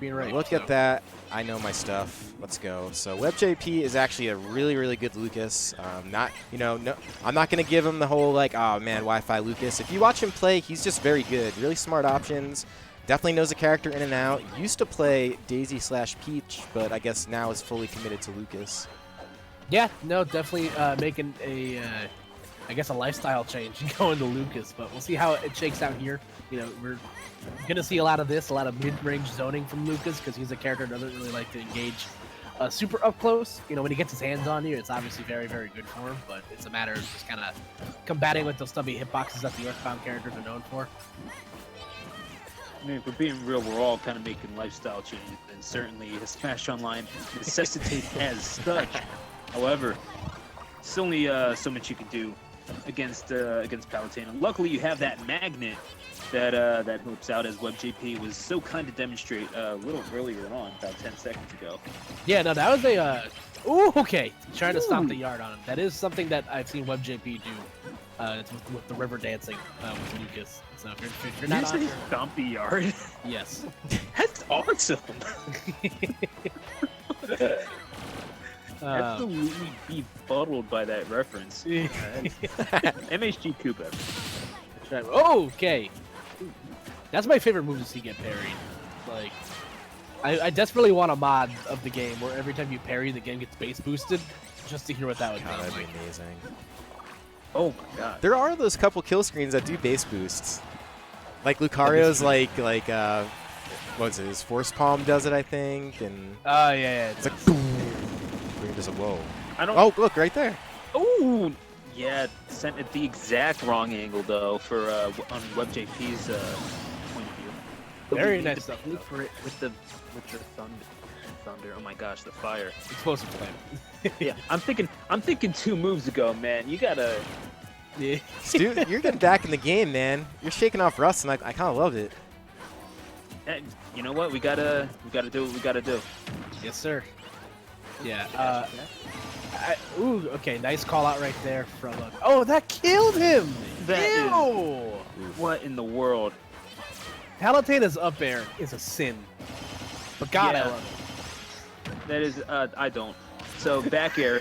being right. Look at that. I know my stuff. Let's go. So WebbJP is actually a really, really good Lucas. Not, you know, no, I'm not going to give him the whole, like, oh, man, Wi-Fi Lucas. If you watch him play, he's just very good. Really smart options. Definitely knows the character in and out. Used to play Daisy/Peach, but I guess now is fully committed to Lucas. Yeah, no, definitely making a, I guess, a lifestyle change and going to Lucas. But we'll see how it shakes out here. You know, we're going to see a lot of this, a lot of mid-range zoning from Lucas because he's a character that doesn't really like to engage super up close. You know, when he gets his hands on you, it's obviously very, very good for him. But it's a matter of just kind of combating with those stubby hitboxes that the Earthbound characters are known for. I mean, if we're being real, we're all kind of making lifestyle changes, and certainly a Smash Online necessitates as such. However, still only so much you can do against Palutena. Luckily, you have that magnet that that helps out, as WebbJP was so kind to demonstrate a little earlier on, about 10 seconds ago. Yeah, no, that was a ooh, okay, trying to stop the yard on him. That is something that I've seen WebbJP do. It's with the river dancing with Lucas. So if you're not on stomp the yard. Yes. That's awesome. Absolutely befuddled by that reference. MHG Koopa. Oh, okay. That's my favorite move to see get parried. Like, I desperately want a mod of the game where every time you parry, the game gets base boosted, just to hear what that would be. That'd be amazing. Oh my god. There are those couple kill screens that do base boosts. Like Lucario's what's it, his Force Palm does it, I think, and yeah. it's like boom. Just a whoa. Oh, look right there. Oh, yeah, sent at the exact wrong angle though for on WebbJP's point of view. Very nice stuff. Look for it with the thunder. Oh my gosh, the fire. Explosive flame. Yeah, I'm thinking 2 moves ago, man. You gotta. Yeah. Dude, you're getting back in the game, man. You're shaking off rust, and I kind of loved it. Hey, you know what? We gotta do what we gotta do. Yes, sir. Yeah. Ooh, okay, nice call out right there from. Oh, that killed him. Ew. What in the world? Palutena's up air is a sin. But God, Yeah. I love it. That is, I don't. So back air.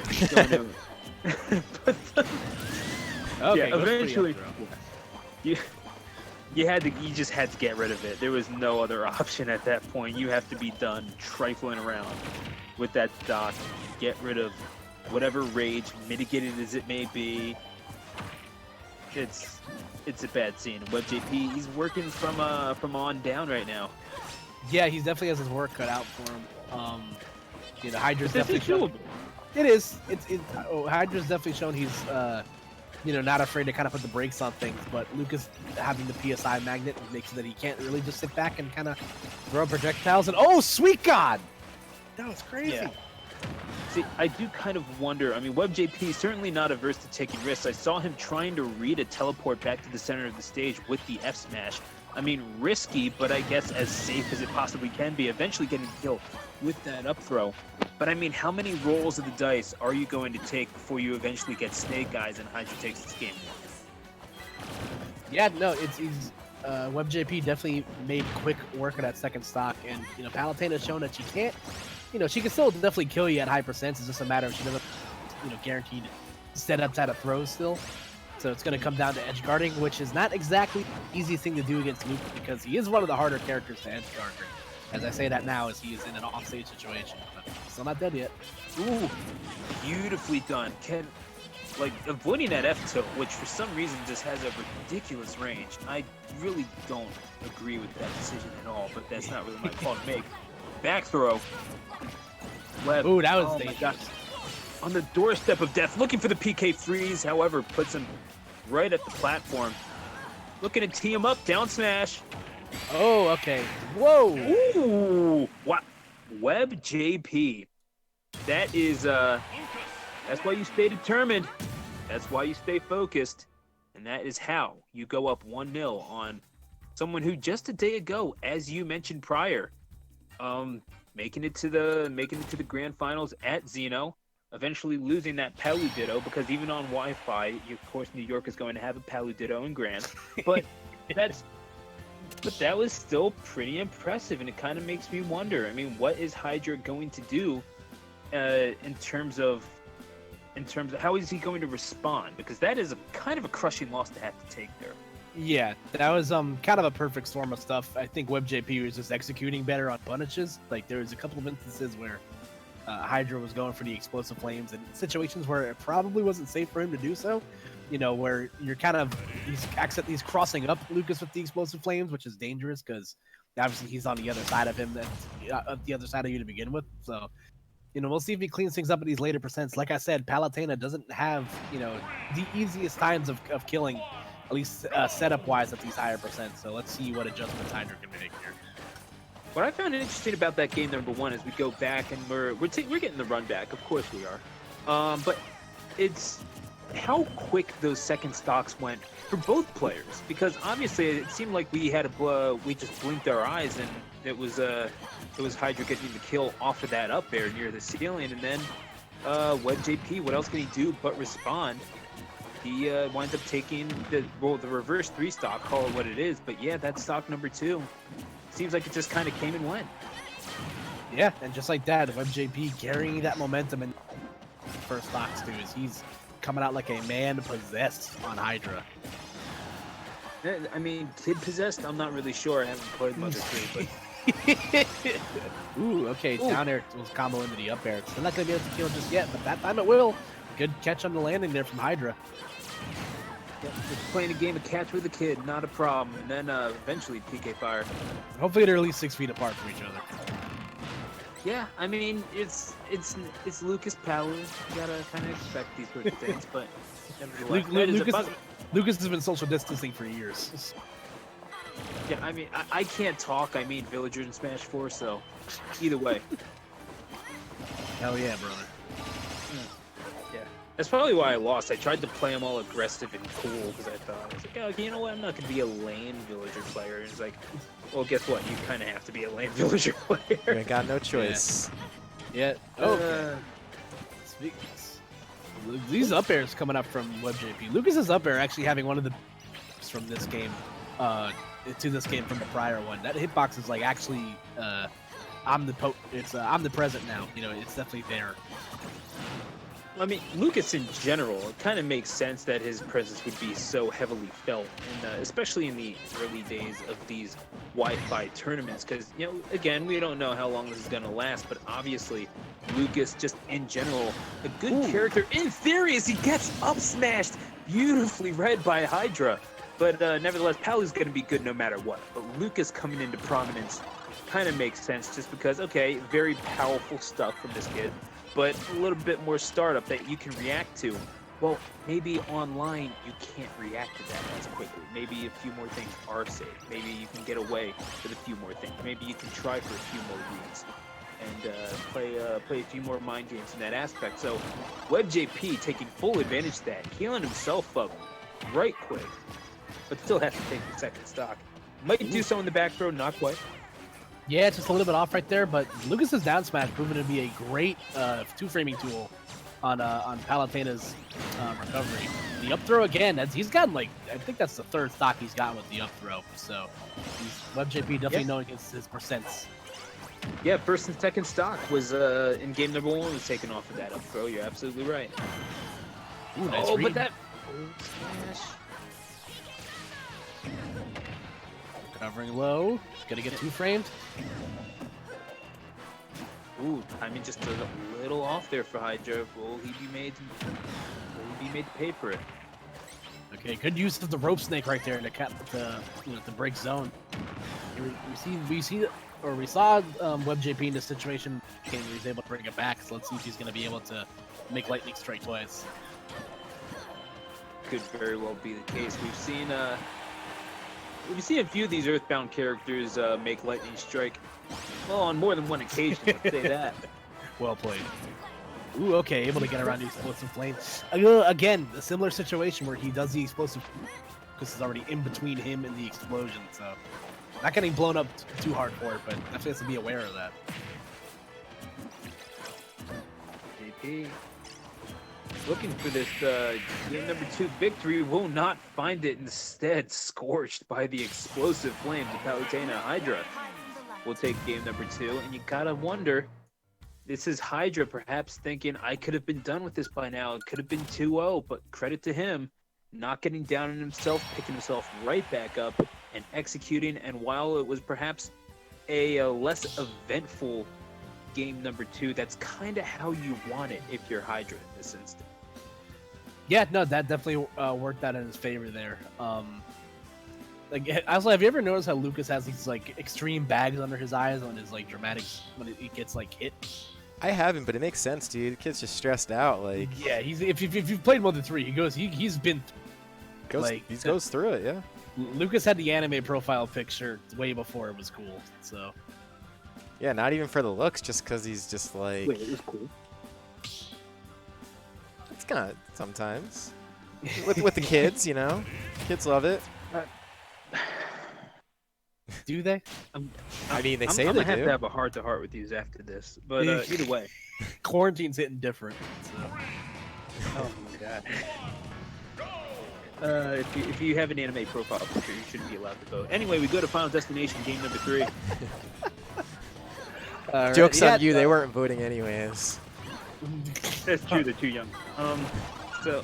Okay, yeah, eventually, you just had to get rid of it. There was no other option at that point. You have to be done trifling around with that stock. Get rid of whatever rage, mitigated as it may be. It's a bad scene. WebbJP, he's working from on down right now. Yeah, he definitely has his work cut out for him. You know, Hydra's This definitely is shown. doable. It is. Hydra's definitely shown he's you know, not afraid to kind of put the brakes on things. But Lucas having the PSI magnet makes it that he can't really just sit back and kind of throw projectiles. And oh, sweet God, that was crazy. Yeah. See, I do kind of wonder. I mean, WebbJP is certainly not averse to taking risks. I saw him trying to read a teleport back to the center of the stage with the F smash. I mean, risky, but I guess as safe as it possibly can be. Eventually getting killed with that up throw. But I mean, how many rolls of the dice are you going to take before you eventually get Snake Eyes and Hydra takes this game? Yeah, no, WebbJP definitely made quick work of that second stock, and you know, Palutena's shown that she can't. You know, she can still definitely kill you at high percents. It's just a matter of she doesn't, you know, guaranteed set outside of throws still. So it's going to come down to edge guarding, which is not exactly the easiest thing to do against Luke because he is one of the harder characters to edge guard. As I say that now, as he is in an offstage situation, but still not dead yet. Ooh, beautifully done. Like avoiding that F tilt, which for some reason just has a ridiculous range. I really don't agree with that decision at all, but that's not really my call to make. Back throw. Webb. Ooh, that was oh dangerous. my gosh. On the doorstep of death, looking for the PK freeze, however, puts him right at the platform. Looking to tee him up, down smash. Oh, okay. Whoa. Ooh, what? WebbJP. That is, that's why you stay determined. That's why you stay focused. And that is how you go up 1-0 on someone who just a day ago, as you mentioned prior, making it to the grand finals at Xeno, eventually losing that Palutena because even on Wi-Fi, of course, New York is going to have a Palutena in grand. But that's But that was still pretty impressive, and it kind of makes me wonder. I mean, what is Hydra going to do in terms of how is he going to respond? Because that is kind of a crushing loss to have to take there. Yeah, that was kind of a perfect storm of stuff. I think WebbJP was just executing better on punishes. Like there was a couple of instances where Hydra was going for the explosive flames in situations where it probably wasn't safe for him to do so. You know, where you're kind of he's crossing up Lucas with the explosive flames, which is dangerous because obviously he's on the other side of him, that's the other side of you to begin with. So, you know, we'll see if he cleans things up at these later percents. Like I said, Palutena doesn't have, you know, the easiest times of killing, at least setup wise at these higher percents. So let's see what adjustments Hydra can make here. What I found interesting about that game number 1 is we go back and we're getting the run back. Of course we are. But it's how quick those second stocks went for both players, because obviously it seemed like we just blinked our eyes and it was Hydra getting the kill off of that up air near the ceiling, and then WebbJP, what else can he do but respond? He winds up taking the reverse 3 stock, call it what it is, but yeah, that's stock number 2. Seems like it just kind of came and went. Yeah, and just like that, WebbJP carrying that momentum in first stocks too, is he's coming out like a man possessed on Hydra. I mean, kid possessed, I'm not really sure. I haven't played Mother 3, but... Ooh, okay, down air was combo into the up air. Still not going to be able to kill just yet, but that time it will. Good catch on the landing there from Hydra. Yeah, just playing a game of catch with a kid, not a problem. And then eventually PK fire. Hopefully they're at least 6 feet apart from each other. Yeah, I mean, it's Lucas Palu. You gotta kind of expect these sorts of things, but nevertheless, Lucas has been social distancing for years. Yeah, I mean, I can't talk. I mean, Villager in Smash 4, so either way. Hell yeah, brother. Yeah, that's probably why I lost. I tried to play him all aggressive and cool because I thought, I was like, oh, you know what? I'm not going to be a lame Villager player. And it's like, well, guess what? You kind of have to be a lame Villager player. You ain't got no choice. Yeah. Okay. These up airs coming up from WebbJP. Lucas's up air actually having one of the from this game to this game from the prior one. That hitbox is like actually omnipresent now. You know, it's definitely there. I mean, Lucas in general, it kind of makes sense that his presence would be so heavily felt, and especially in the early days of these Wi-Fi tournaments, because, you know, again, we don't know how long this is going to last, but obviously, Lucas, just in general, a good character, in theory, as he gets up smashed, beautifully read by Hydra, but nevertheless, Palu's going to be good no matter what, but Lucas coming into prominence kind of makes sense, just because, okay, very powerful stuff from this kid, but a little bit more startup that you can react to. Well, maybe online you can't react to that as quickly. Maybe a few more things are safe. Maybe you can get away with a few more things. Maybe you can try for a few more reads and play a few more mind games in that aspect. So WebbJP taking full advantage of that, healing himself up right quick, but still has to take the second stock. Might do so in the back throw, not quite. Yeah, it's just a little bit off right there, but Lucas's down smash proven to be a great two-framing tool on Palutena's recovery. The up throw again, he's gotten like, I think that's the third stock he's gotten with the up throw. So WebbJP definitely knowing his percents. Yeah, first and second stock was in game number 1 was taken off of that up throw. You're absolutely right. Ooh, nice read. But that smash. Covering low, gonna get 2-framed. Ooh, timing just a little off there for Hydra. Will he be made to pay for it? Okay, good use of the rope snake right there to break zone. We saw WebbJP in this situation where he's able to bring it back. So let's see if he's gonna be able to make lightning strike twice. Could very well be the case. We've seen a few of these Earthbound characters make lightning strike. Well, on more than one occasion, let's say that. Well played. Ooh, okay, able to get around the explosive flame. Again, a similar situation where he does the explosive because it's already in between him and the explosion, so not getting blown up too hard for it, but definitely has to be aware of that. JP. looking for this game number 2 victory, will not find it. Instead, scorched by the explosive flames of Palutena. Hydra will take game number 2, and you gotta wonder, this is Hydra perhaps thinking, I could have been done with this by now. It could have been 2-0, but credit to him, not getting down on himself, picking himself right back up and executing. And while it was perhaps a less eventful game number 2, that's kind of how you want it if you're Hydra in this instance. Yeah, no, that definitely worked out in his favor there. Like, also, have you ever noticed how Lucas has these like extreme bags under his eyes when his like dramatic when it gets like hit? I haven't, but it makes sense, dude. The kid's just stressed out. Like, yeah, he's if you've played more than 3, he's been he goes through it. Yeah. Lucas had the anime profile picture way before it was cool. So Yeah, not even for the looks, just because he's just like. Wait, it was cool. It's kind of sometimes with the kids, you know, kids love it. do they? I mean, they say I'm they gonna have do. to have a heart-to-heart with you after this, but either way. Quarantine's hitting different. So. Oh my god. If you have an anime profile picture, you shouldn't be allowed to vote. Anyway, we go to Final Destination, game number 3. Joke's on you, they weren't voting anyways. That's true, they're too young. So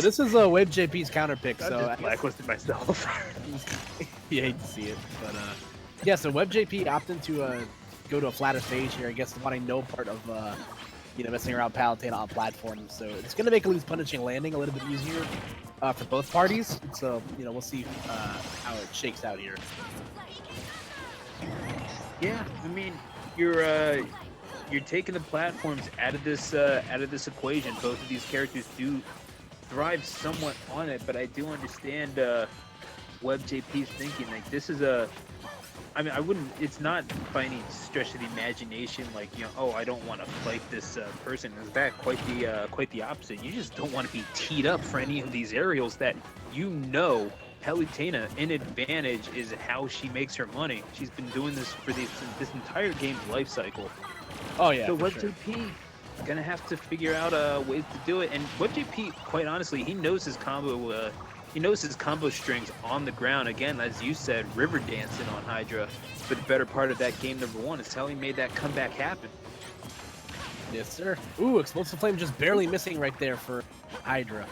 this is WebbJP's counter pick. I So just blacklisted myself. you hate to see it, but yeah. So WebbJP opting to go to a flatter stage here. I guess wanting no part of messing around Palutena on platforms. So it's gonna make loose punishing landing a little bit easier for both parties. So we'll see how it shakes out here. Yeah, I mean, you're taking the platforms out of this equation. Both of these characters do thrive somewhat on it, but I do understand WebbJP's thinking. Like, this is I mean, I wouldn't. It's not by any stretch of the imagination. Like, oh, I don't want to fight this person. In fact, quite the opposite. You just don't want to be teed up for any of these aerials that Palutena in advantage is how she makes her money. She's been doing this for this entire game's life cycle. Oh yeah. So WebbJP is gonna have to figure out ways to do it. And WebbJP, quite honestly, he knows his combo. He knows his combo strings on the ground. Again, as you said, river dancing on Hydra for the better part of that game number 1 is how he made that comeback happen. Yes, sir. Ooh, Explosive Flame just barely missing right there for Hydra.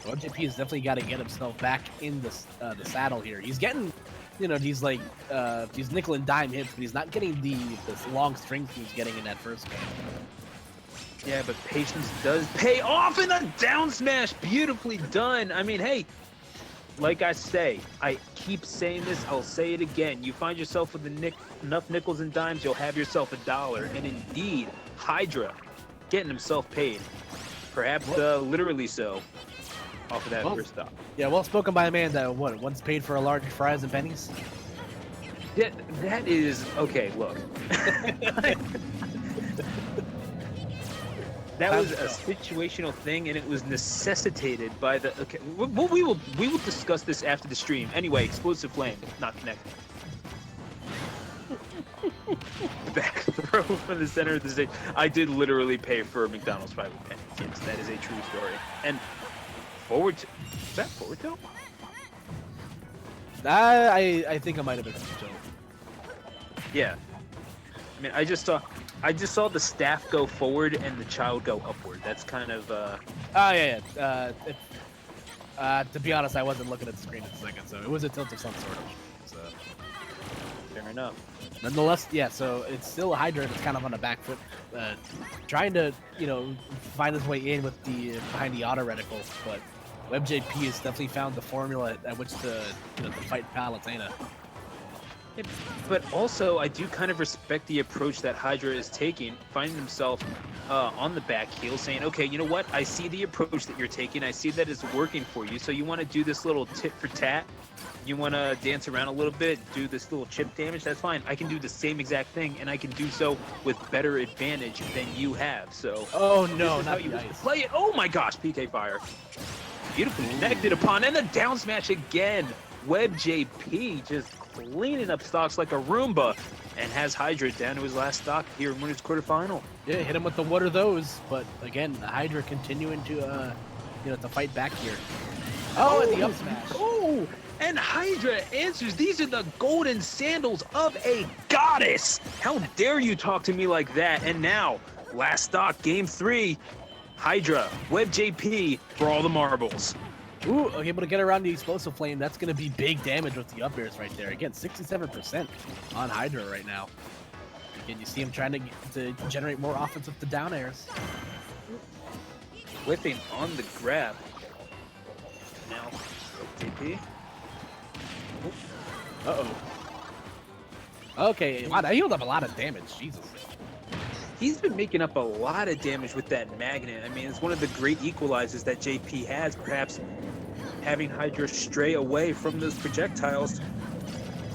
WebbJP has definitely got to get himself back in the saddle here. He's getting, these like these nickel and dime hits, but he's not getting this long strength he was getting in that first game. Yeah, but patience does pay off in a down smash. Beautifully done. I mean, hey, like I say, I keep saying this, I'll say it again. You find yourself with enough nickels and dimes, you'll have yourself $1. And indeed, Hydra getting himself paid. Perhaps literally so, off of that first stop. Yeah, well spoken by a man that once paid for a large fries and pennies. Yeah, that is okay. Look, that was a situational thing, and it was necessitated by the. Okay, well, we will discuss this after the stream. Anyway, Explosive Flame not connected. Back throw from the center of the stage. I did literally pay for a McDonald's fry with pennies. Yes, that is a true story. And forward to, is that forward tilt? I think I might have been forward tilt. Yeah. I mean, I just saw the staff go forward and the child go upward. That's kind of Oh yeah. To be honest, I wasn't looking at the screen at the second, so it was a tilt of some sort. So fair enough. Nonetheless, yeah. So it's still Hydra that's kind of on the back foot, trying to find his way in with behind the auto reticle, but WebbJP has definitely found the formula at which to to fight Palutena. But also, I do kind of respect the approach that Hydra is taking, finding himself on the back heel, saying, okay, you know what? I see the approach that you're taking. I see that it's working for you. So you want to do this little tit for tat. You want to dance around a little bit, do this little chip damage. That's fine. I can do the same exact thing, and I can do so with better advantage than you have. So oh no, not you nice. play it. Oh my gosh, PK fire. Beautifully connected upon, and the down smash again. WebbJP just cleaning up stocks like a Roomba and has Hydra down to his last stock here in winners quarterfinal. Yeah, hit him with the what are those? But again, the Hydra continuing to to fight back here. Oh, and the up smash. Oh, and Hydra answers. These are the golden sandals of a goddess. How dare you talk to me like that? And now, last stock, game 3. Hydra, WebbJP for all the marbles. Ooh, able to get around the explosive flame. That's going to be big damage with the up airs right there. Again, 67% on Hydra right now. Again, you see him trying to generate more offense with the down airs. Whipping on the grab. Now, WebbJP. Uh-oh. Okay, wow, that healed up a lot of damage. Jesus. He's been making up a lot of damage with that magnet. I mean, it's one of the great equalizers that JP has, perhaps having Hydra stray away from those projectiles.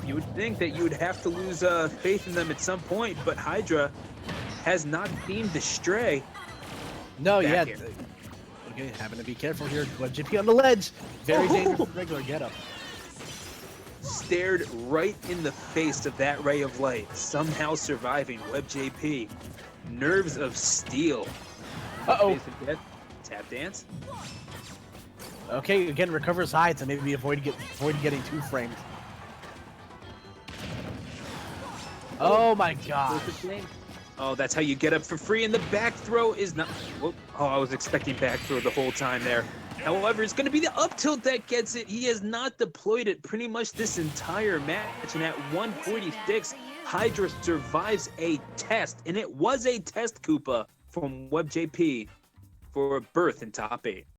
You would think that you would have to lose faith in them at some point, but Hydra has not seemed to stray. No, yeah. Here. Okay, having to be careful here. WebbJP on the ledge. Very dangerous with regular get-up. Stared right in the face of that ray of light, somehow surviving WebbJP. Nerves of steel. Uh-oh. Tap dance. Okay, again, recovers high to maybe avoid getting 2 frames. Oh my gosh. Oh, that's how you get up for free, and the back throw is not... Whoop. Oh, I was expecting back throw the whole time there. However, it's going to be the up tilt that gets it. He has not deployed it pretty much this entire match, and at 146, Hydra survives a test, and it was a test, Koopa, from WebbJP for a berth in top 8.